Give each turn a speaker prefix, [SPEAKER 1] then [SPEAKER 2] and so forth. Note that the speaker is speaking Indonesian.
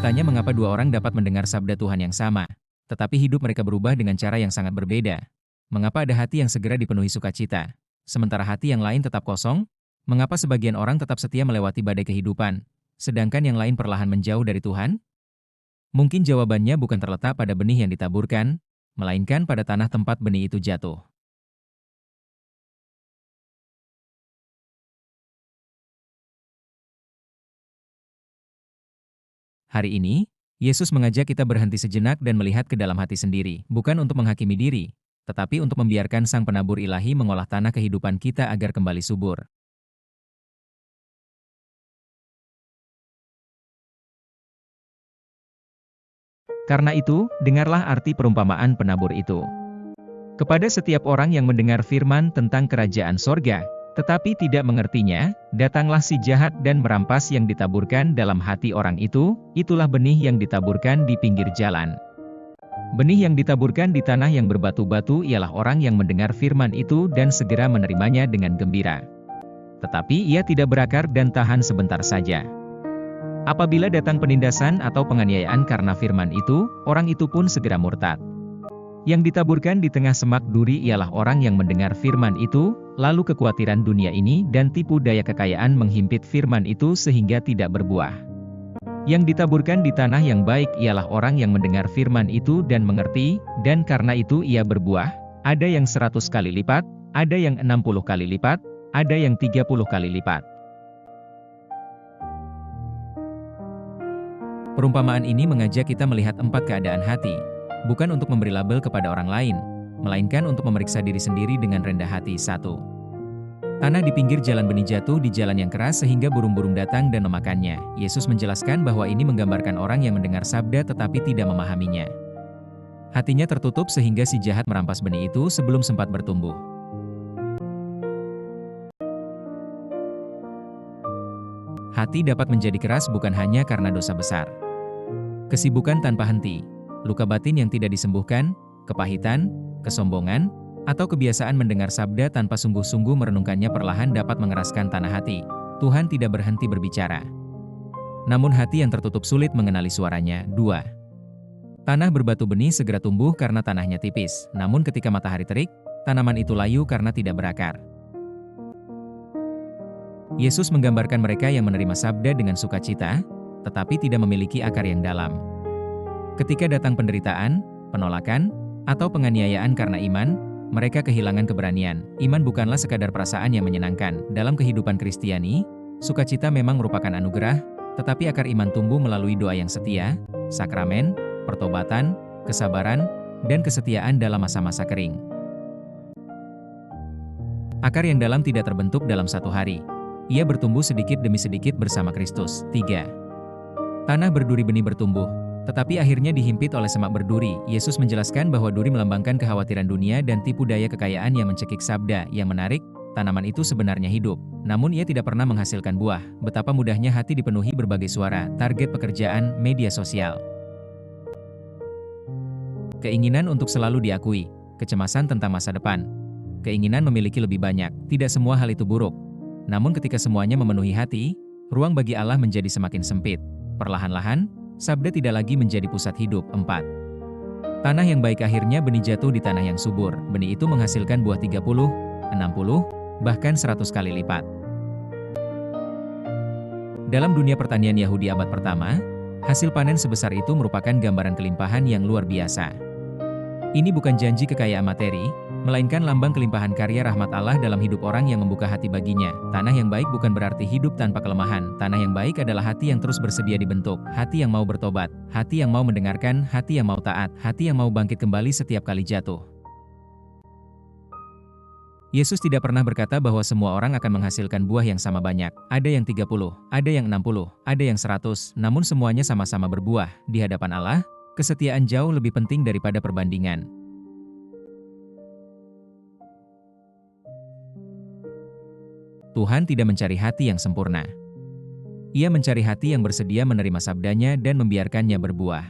[SPEAKER 1] Bertanya mengapa dua orang dapat mendengar sabda Tuhan yang sama, tetapi hidup mereka berubah dengan cara yang sangat berbeda. Mengapa ada hati yang segera dipenuhi sukacita, sementara hati yang lain tetap kosong? Mengapa sebagian orang tetap setia melewati badai kehidupan, sedangkan yang lain perlahan menjauh dari Tuhan? Mungkin jawabannya bukan terletak pada benih yang ditaburkan, melainkan pada tanah tempat benih itu jatuh. Hari ini, Yesus mengajak kita berhenti sejenak dan melihat ke dalam hati sendiri, bukan untuk menghakimi diri, tetapi untuk membiarkan Sang Penabur Ilahi mengolah tanah kehidupan kita agar kembali subur. Karena itu, dengarlah arti perumpamaan penabur itu. Kepada setiap orang yang mendengar firman tentang kerajaan sorga, tetapi tidak mengertinya, datanglah si jahat dan merampas yang ditaburkan dalam hati orang itu, itulah benih yang ditaburkan di pinggir jalan. Benih yang ditaburkan di tanah yang berbatu-batu ialah orang yang mendengar firman itu dan segera menerimanya dengan gembira. Tetapi ia tidak berakar dan tahan sebentar saja. Apabila datang penindasan atau penganiayaan karena firman itu, orang itu pun segera murtad. Yang ditaburkan di tengah semak duri ialah orang yang mendengar firman itu, lalu kekhawatiran dunia ini dan tipu daya kekayaan menghimpit firman itu sehingga tidak berbuah. Yang ditaburkan di tanah yang baik ialah orang yang mendengar firman itu dan mengerti, dan karena itu ia berbuah, ada yang 100 kali lipat, ada yang 60 kali lipat, ada yang 30 kali lipat. Perumpamaan ini mengajak kita melihat 4 keadaan hati, bukan untuk memberi label kepada orang lain, melainkan untuk memeriksa diri sendiri dengan rendah hati. 1. Tanah di pinggir jalan benih jatuh di jalan yang keras sehingga burung-burung datang dan memakannya. Yesus menjelaskan bahwa ini menggambarkan orang yang mendengar sabda tetapi tidak memahaminya. Hatinya tertutup sehingga si jahat merampas benih itu sebelum sempat bertumbuh. Hati dapat menjadi keras bukan hanya karena dosa besar. Kesibukan tanpa henti, luka batin yang tidak disembuhkan, kepahitan, kesombongan, atau kebiasaan mendengar sabda tanpa sungguh-sungguh merenungkannya perlahan dapat mengeraskan tanah hati. Tuhan tidak berhenti berbicara. Namun hati yang tertutup sulit mengenali suaranya. 2. Tanah berbatu benih segera tumbuh karena tanahnya tipis, namun ketika matahari terik, tanaman itu layu karena tidak berakar. Yesus menggambarkan mereka yang menerima sabda dengan sukacita, tetapi tidak memiliki akar yang dalam. Ketika datang penderitaan, penolakan, atau penganiayaan karena iman, mereka kehilangan keberanian. Iman bukanlah sekadar perasaan yang menyenangkan. Dalam kehidupan Kristiani, sukacita memang merupakan anugerah, tetapi akar iman tumbuh melalui doa yang setia, sakramen, pertobatan, kesabaran, dan kesetiaan dalam masa-masa kering. Akar yang dalam tidak terbentuk dalam satu hari. Ia bertumbuh sedikit demi sedikit bersama Kristus. 3. Tanah berduri benih bertumbuh, tetapi akhirnya dihimpit oleh semak berduri. Yesus menjelaskan bahwa duri melambangkan kekhawatiran dunia dan tipu daya kekayaan yang mencekik sabda. Yang menarik, tanaman itu sebenarnya hidup, namun ia tidak pernah menghasilkan buah. Betapa mudahnya hati dipenuhi berbagai suara, target pekerjaan, media sosial. Keinginan untuk selalu diakui, kecemasan tentang masa depan, keinginan memiliki lebih banyak. Tidak semua hal itu buruk. Namun ketika semuanya memenuhi hati, ruang bagi Allah menjadi semakin sempit. Perlahan-lahan, sabda tidak lagi menjadi pusat hidup. 4. Tanah yang baik akhirnya benih jatuh di tanah yang subur. Benih itu menghasilkan buah 30, 60, bahkan 100 kali lipat. Dalam dunia pertanian Yahudi abad pertama, hasil panen sebesar itu merupakan gambaran kelimpahan yang luar biasa. Ini bukan janji kekayaan materi, melainkan lambang kelimpahan karya rahmat Allah dalam hidup orang yang membuka hati baginya. Tanah yang baik bukan berarti hidup tanpa kelemahan. Tanah yang baik adalah hati yang terus bersedia dibentuk, hati yang mau bertobat, hati yang mau mendengarkan, hati yang mau taat, hati yang mau bangkit kembali setiap kali jatuh. Yesus tidak pernah berkata bahwa semua orang akan menghasilkan buah yang sama banyak. Ada yang 30, ada yang 60, ada yang 100, namun semuanya sama-sama berbuah. Di hadapan Allah, kesetiaan jauh lebih penting daripada perbandingan. Tuhan tidak mencari hati yang sempurna. Ia mencari hati yang bersedia menerima sabdanya dan membiarkannya berbuah.